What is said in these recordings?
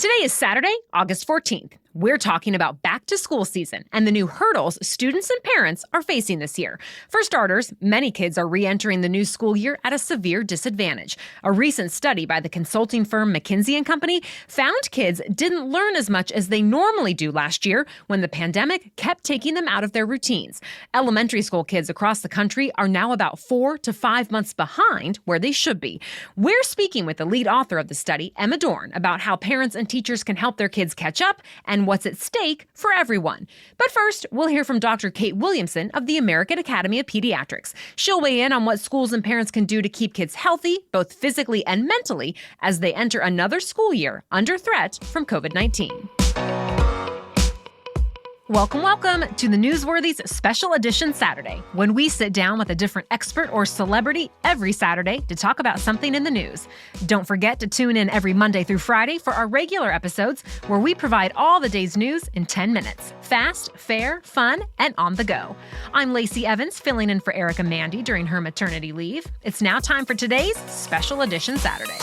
Today is Saturday, August 14th. We're talking about back to school season and the new hurdles students and parents are facing this year. For starters, many kids are re-entering the new school year at a severe disadvantage. A recent study by the consulting firm McKinsey and Company found kids didn't learn as much as they normally do last year when the pandemic kept taking them out of their routines. Elementary school kids across the country are now about 4 to 5 months behind where they should be. We're speaking with the lead author of the study, Emma Dorn, about how parents and teachers can help their kids catch up and what's at stake for everyone. But first, we'll hear from Dr. Kate Williamson of the American Academy of Pediatrics. She'll weigh in on what schools and parents can do to keep kids healthy, both physically and mentally, as they enter another school year under threat from COVID-19. Welcome to the Newsworthy's Special Edition Saturday, when we sit down with a different expert or celebrity every Saturday to talk about something in the news. Don't forget to tune in every Monday through Friday for our regular episodes, where we provide all the day's news in 10 minutes. Fast, fair, fun, and on the go. I'm Lacey Evans, filling in for Erica Mandy during her maternity leave. It's now time for today's Special Edition Saturday.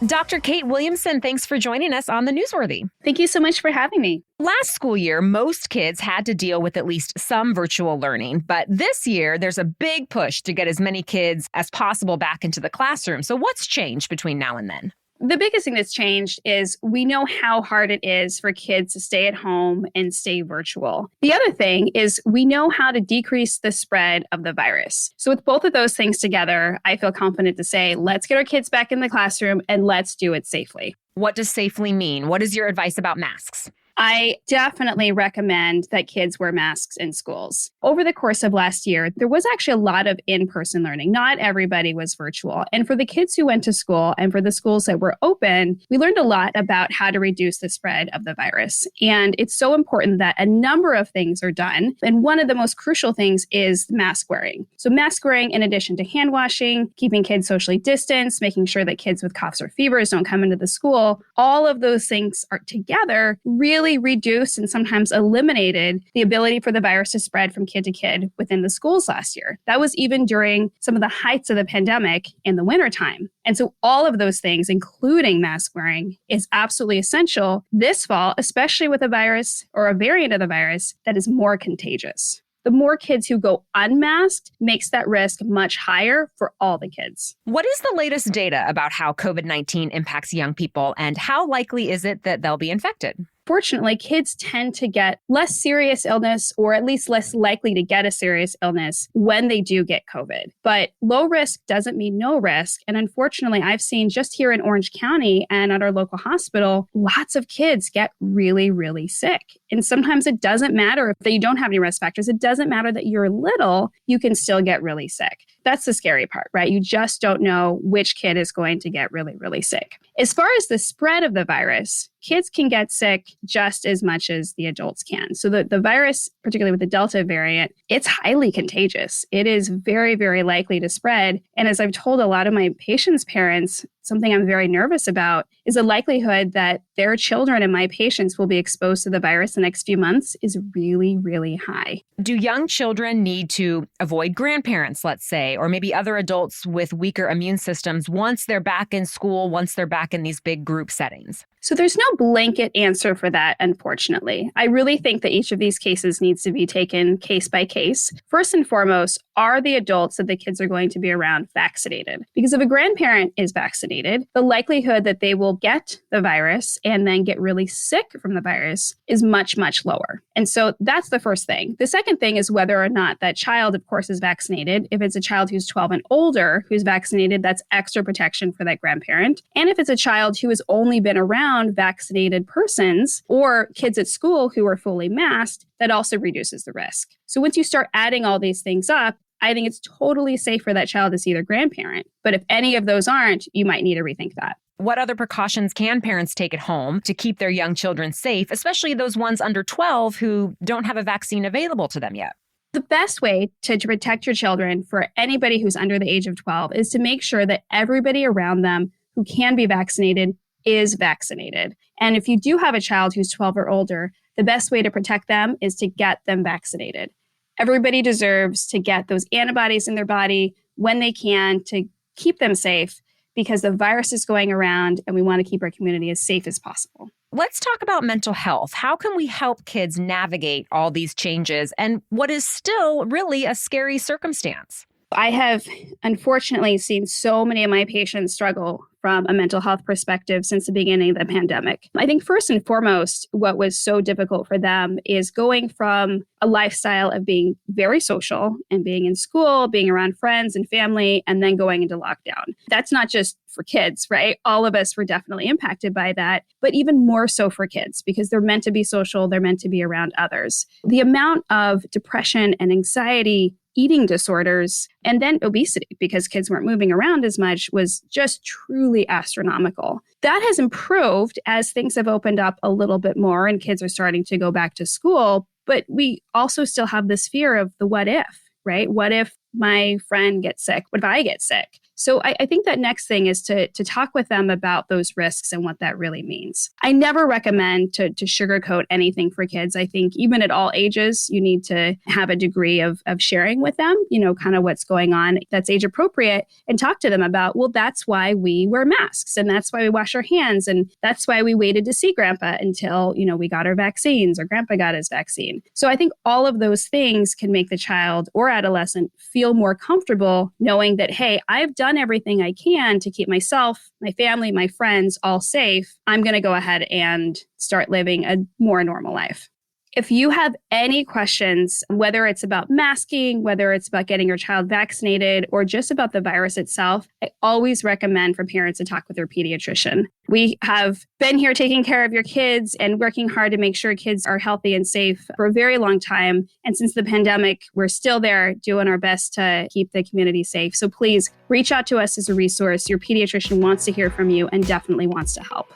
Dr. Kate Williamson, thanks for joining us on the Newsworthy. Thank you so much for having me. Last school year, most kids had to deal with at least some virtual learning, but this year there's a big push to get as many kids as possible back into the classroom. So what's changed between now and then? The biggest thing that's changed is we know how hard it is for kids to stay at home and stay virtual. The other thing is we know how to decrease the spread of the virus. So with both of those things together, I feel confident to say, let's get our kids back in the classroom and let's do it safely. What does safely mean? What is your advice about masks? I definitely recommend that kids wear masks in schools. Over the course of last year, there was actually a lot of in-person learning. Not everybody was virtual. And for the kids who went to school and for the schools that were open, we learned a lot about how to reduce the spread of the virus. And it's so important that a number of things are done. And one of the most crucial things is mask wearing. So mask wearing, in addition to hand washing, keeping kids socially distanced, making sure that kids with coughs or fevers don't come into the school, all of those things are together really reduced and sometimes eliminated the ability for the virus to spread from kid to kid within the schools last year. That was even during some of the heights of the pandemic in the wintertime. And so all of those things, including mask wearing, is absolutely essential this fall, especially with a virus or a variant of the virus that is more contagious. The more kids who go unmasked makes that risk much higher for all the kids. What is the latest data about how COVID-19 impacts young people, and how likely is it that they'll be infected? Fortunately, kids tend to get less serious illness, or at least less likely to get a serious illness when they do get COVID. But low risk doesn't mean no risk. And unfortunately, I've seen just here in Orange County and at our local hospital, lots of kids get really, really sick. And sometimes it doesn't matter if you don't have any risk factors. It doesn't matter that you're little, you can still get really sick. That's the scary part, right? You just don't know which kid is going to get really, really sick. As far as the spread of the virus, kids can get sick just as much as the adults can. So the virus, particularly with the Delta variant, it's highly contagious. It is very, very likely to spread. And as I've told a lot of my patients' parents, something I'm very nervous about is the likelihood that their children and my patients will be exposed to the virus the next few months is really, really high. Do young children need to avoid grandparents, let's say, or maybe other adults with weaker immune systems once they're back in school, once they're back in these big group settings? So there's no blanket answer for that, unfortunately. I really think that each of these cases needs to be taken case by case. First and foremost, are the adults that the kids are going to be around vaccinated? Because if a grandparent is vaccinated, the likelihood that they will get the virus and then get really sick from the virus is much, much lower. And so that's the first thing. The second thing is whether or not that child, of course, is vaccinated. If it's a child who's 12 and older who's vaccinated, that's extra protection for that grandparent. And if it's a child who has only been around vaccinated persons or kids at school who are fully masked, that also reduces the risk. So once you start adding all these things up, I think it's totally safe for that child to see their grandparent. But if any of those aren't, you might need to rethink that. What other precautions can parents take at home to keep their young children safe, especially those ones under 12 who don't have a vaccine available to them yet? The best way to protect your children for anybody who's under the age of 12 is to make sure that everybody around them who can be vaccinated is vaccinated. And if you do have a child who's 12 or older, the best way to protect them is to get them vaccinated. Everybody deserves to get those antibodies in their body when they can to keep them safe, because the virus is going around and we want to keep our community as safe as possible. Let's talk about mental health. How can we help kids navigate all these changes and what is still really a scary circumstance? I have unfortunately seen so many of my patients struggle from a mental health perspective since the beginning of the pandemic. I think first and foremost, what was so difficult for them is going from a lifestyle of being very social and being in school, being around friends and family, and then going into lockdown. That's not just for kids, right? All of us were definitely impacted by that, but even more so for kids because they're meant to be social, they're meant to be around others. The amount of depression and anxiety, eating disorders, and then obesity, because kids weren't moving around as much, was just truly astronomical. That has improved as things have opened up a little bit more and kids are starting to go back to school. But we also still have this fear of the what if, right? What if my friend gets sick? What if I get sick? So I think that next thing is to talk with them about those risks and what that really means. I never recommend to sugarcoat anything for kids. I think even at all ages, you need to have a degree of sharing with them, kind of what's going on that's age appropriate and talk to them about, well, that's why we wear masks and that's why we wash our hands. And that's why we waited to see grandpa until, we got our vaccines or grandpa got his vaccine. So I think all of those things can make the child or adolescent feel more comfortable knowing that, hey, I've done everything I can to keep myself, my family, my friends all safe. I'm going to go ahead and start living a more normal life. If you have any questions, whether it's about masking, whether it's about getting your child vaccinated, or just about the virus itself, I always recommend for parents to talk with their pediatrician. We have been here taking care of your kids and working hard to make sure kids are healthy and safe for a very long time. And since the pandemic, we're still there doing our best to keep the community safe. So please reach out to us as a resource. Your pediatrician wants to hear from you and definitely wants to help.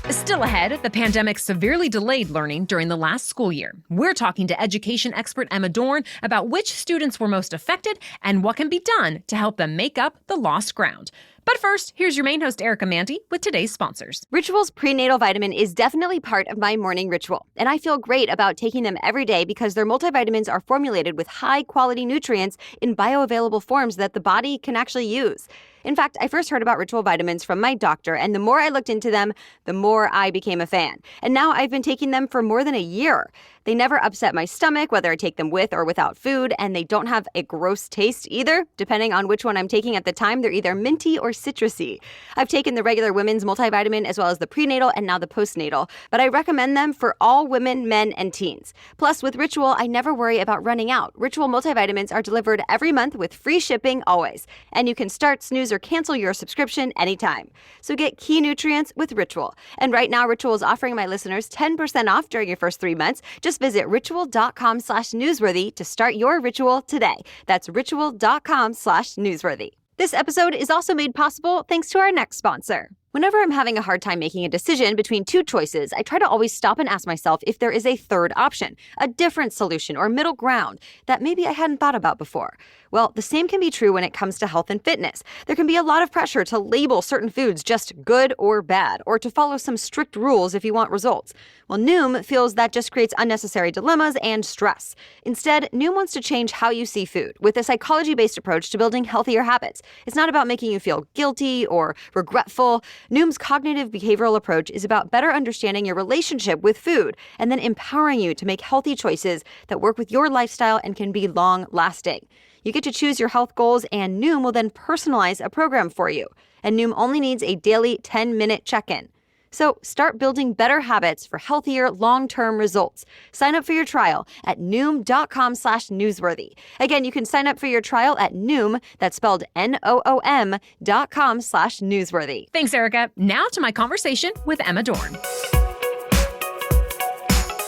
Still ahead, the pandemic severely delayed learning during the last school year. We're talking to education expert Emma Dorn about which students were most affected and what can be done to help them make up the lost ground. But first, here's your main host, Erica Mandy, with today's sponsors. Ritual's prenatal vitamin is definitely part of my morning ritual, and I feel great about taking them every day because their multivitamins are formulated with high-quality nutrients in bioavailable forms that the body can actually use. In fact, I first heard about Ritual vitamins from my doctor, and the more I looked into them, the more I became a fan. And now I've been taking them for more than a year. They never upset my stomach, whether I take them with or without food, and they don't have a gross taste either. Depending on which one I'm taking at the time, they're either minty or citrusy. I've taken the regular women's multivitamin as well as the prenatal and now the postnatal, but I recommend them for all women, men, and teens. Plus, with Ritual, I never worry about running out. Ritual multivitamins are delivered every month with free shipping always, and you can start, snooze, or cancel your subscription anytime. So get key nutrients with Ritual. And right now, Ritual is offering my listeners 10% off during your first 3 months. Just visit ritual.com/newsworthy to start your ritual today. That's ritual.com/newsworthy. This episode is also made possible thanks to our next sponsor. Whenever I'm having a hard time making a decision between two choices, I try to always stop and ask myself if there is a third option, a different solution or middle ground that maybe I hadn't thought about before. Well, the same can be true when it comes to health and fitness. There can be a lot of pressure to label certain foods just good or bad, or to follow some strict rules if you want results. Well, Noom feels that just creates unnecessary dilemmas and stress. Instead, Noom wants to change how you see food with a psychology-based approach to building healthier habits. It's not about making you feel guilty or regretful. Noom's cognitive behavioral approach is about better understanding your relationship with food and then empowering you to make healthy choices that work with your lifestyle and can be long-lasting. You get to choose your health goals, and Noom will then personalize a program for you. And Noom only needs a daily 10-minute check-in. So start building better habits for healthier, long-term results. Sign up for your trial at Noom.com/newsworthy. Again, you can sign up for your trial at Noom, that's spelled NOOM.com/newsworthy. Thanks, Erica. Now to my conversation with Emma Dorn.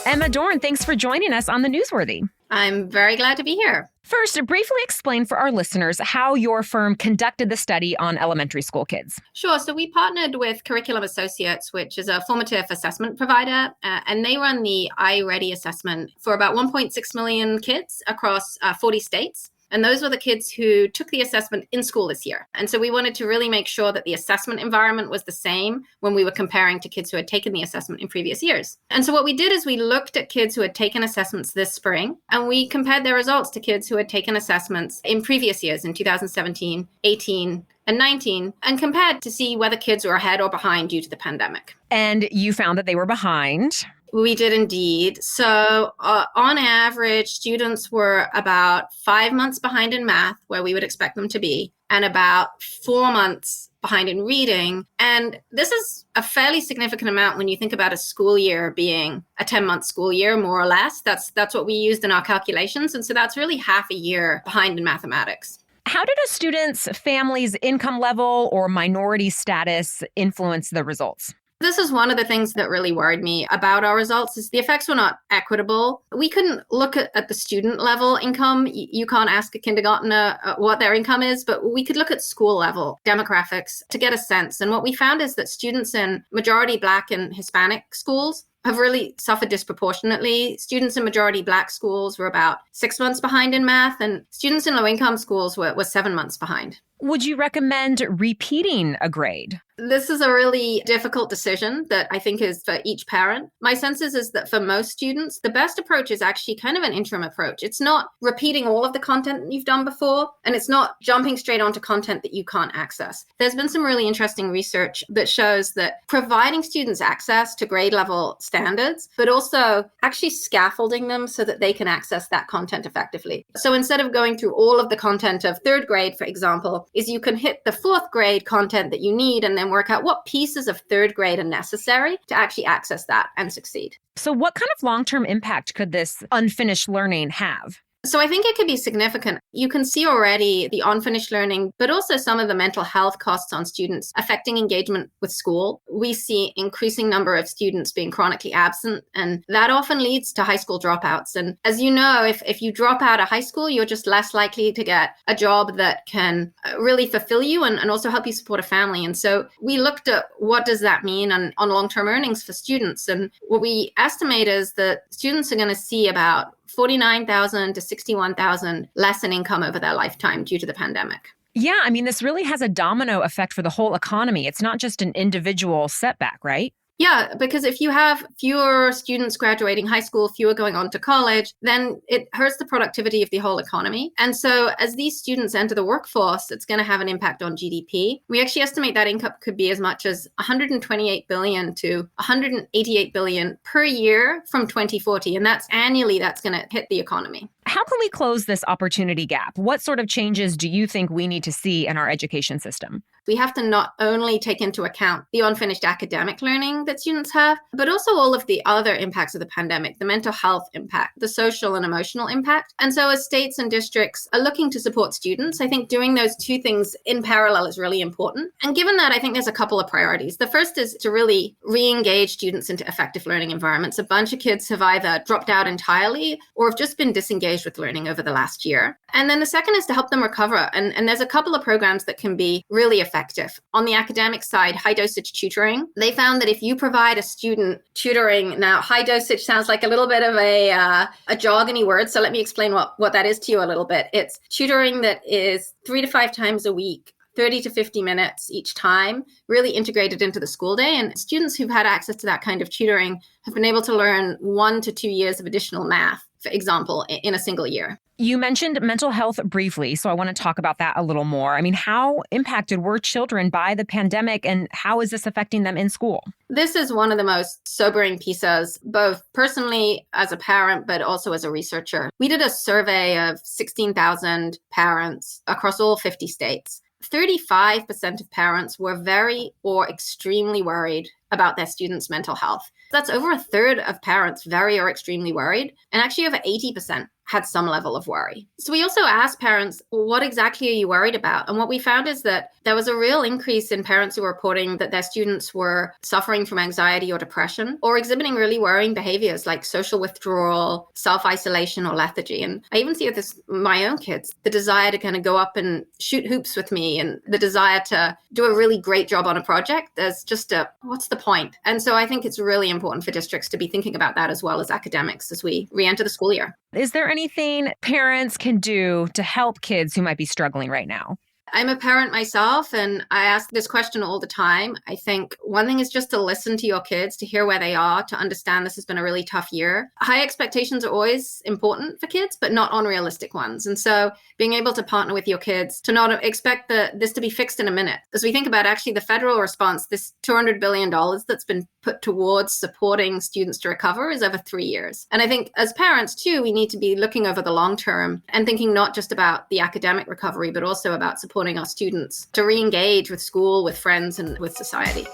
Emma Dorn, thanks for joining us on the Newsworthy. I'm very glad to be here. First, briefly explain for our listeners how your firm conducted the study on elementary school kids. Sure. So we partnered with Curriculum Associates, which is a formative assessment provider, and they run the iReady assessment for about 1.6 million kids across 40 states. And those were the kids who took the assessment in school this year. And so we wanted to really make sure that the assessment environment was the same when we were comparing to kids who had taken the assessment in previous years. And so what we did is we looked at kids who had taken assessments this spring, and we compared their results to kids who had taken assessments in previous years, in 2017, 18, and 19, and compared to see whether kids were ahead or behind due to the pandemic. And you found that they were behind. We did indeed. So on average, students were about 5 months behind in math, where we would expect them to be, and about 4 months behind in reading. And this is a fairly significant amount when you think about a school year being a 10-month school year, more or less. That's what we used in our calculations. And so that's really half a year behind in mathematics. How did a student's family's income level or minority status influence the results? This is one of the things that really worried me about our results is the effects were not equitable. We couldn't look at the student level income. You can't ask a kindergartner what their income is, but we could look at school level demographics to get a sense. And what we found is that students in majority Black and Hispanic schools have really suffered disproportionately. Students in majority Black schools were about 6 months behind in math, and students in low-income schools were 7 months behind. Would you recommend repeating a grade? This is a really difficult decision that I think is for each parent. My sense is that for most students, the best approach is actually kind of an interim approach. It's not repeating all of the content that you've done before, and it's not jumping straight onto content that you can't access. There's been some really interesting research that shows that providing students access to grade level standards, but also actually scaffolding them so that they can access that content effectively. So instead of going through all of the content of third grade, for example, is you can hit the fourth grade content that you need and then work out what pieces of third grade are necessary to actually access that and succeed. So what kind of long-term impact could this unfinished learning have? So I think it could be significant. You can see already the unfinished learning, but also some of the mental health costs on students affecting engagement with school. We see increasing number of students being chronically absent, and that often leads to high school dropouts. And as you know, if you drop out of high school, you're just less likely to get a job that can really fulfill you and also help you support a family. And so we looked at what does that mean on long-term earnings for students. And what we estimate is that students are going to see about $49,000 to $61,000 less in income over their lifetime due to the pandemic. Yeah, I mean, this really has a domino effect for the whole economy. It's not just an individual setback, right? Yeah, because if you have fewer students graduating high school, fewer going on to college, then it hurts the productivity of the whole economy. And so as these students enter the workforce, it's going to have an impact on GDP. We actually estimate that income could be as much as $128 billion to $188 billion per year from 2040. And that's annually, that's going to hit the economy. How can we close this opportunity gap? What sort of changes do you think we need to see in our education system? We have to not only take into account the unfinished academic learning that students have, but also all of the other impacts of the pandemic, the mental health impact, the social and emotional impact. And so as states and districts are looking to support students, I think doing those two things in parallel is really important. And given that, I think there's a couple of priorities. The first is to really re-engage students into effective learning environments. A bunch of kids have either dropped out entirely or have just been disengaged with learning over the last year. And then the second is to help them recover. And there's a couple of programs that can be really effective. On the academic side, high dosage tutoring. They found that if you provide a student tutoring, now high dosage sounds like a little bit of a jargony word. So let me explain what that is to you a little bit. It's tutoring that is 3 to 5 times a week, 30 to 50 minutes each time, really integrated into the school day. And students who've had access to that kind of tutoring have been able to learn 1 to 2 years of additional math, for example, in a single year. You mentioned mental health briefly, so I want to talk about that a little more. I mean, how impacted were children by the pandemic, and how is this affecting them in school? This is one of the most sobering pieces, both personally as a parent, but also as a researcher. We did a survey of 16,000 parents across all 50 states. 35% of parents were very or extremely worried about their students' mental health. That's over a third of parents very or extremely worried, and actually over 80% had some level of worry. So we also asked parents, what exactly are you worried about? And what we found is that there was a real increase in parents who were reporting that their students were suffering from anxiety or depression or exhibiting really worrying behaviors like social withdrawal, self-isolation, or lethargy. And I even see with this, my own kids, the desire to kind of go up and shoot hoops with me and the desire to do a really great job on a project. There's just what's the point? And so I think it's really important for districts to be thinking about that as well as academics as we re-enter the school year. Is there anything parents can do to help kids who might be struggling right now? I'm a parent myself, and I ask this question all the time. I think one thing is just to listen to your kids, to hear where they are, to understand this has been a really tough year. High expectations are always important for kids, but not unrealistic ones. And so being able to partner with your kids to not expect this to be fixed in a minute. As we think about actually the federal response, this $200 billion that's been put towards supporting students to recover is over 3 years. And I think as parents too, we need to be looking over the long term and thinking not just about the academic recovery, but also about supporting our students to re-engage with school, with friends, and with society.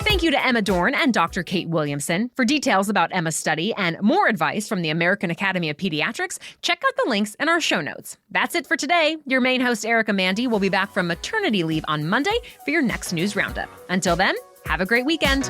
Thank you to Emma Dorn and Dr. Kate Williamson. For details about Emma's study and more advice from the American Academy of Pediatrics, check out the links in our show notes. That's it for today. Your main host, Erica Mandy, will be back from maternity leave on Monday for your next news roundup. Until then, have a great weekend.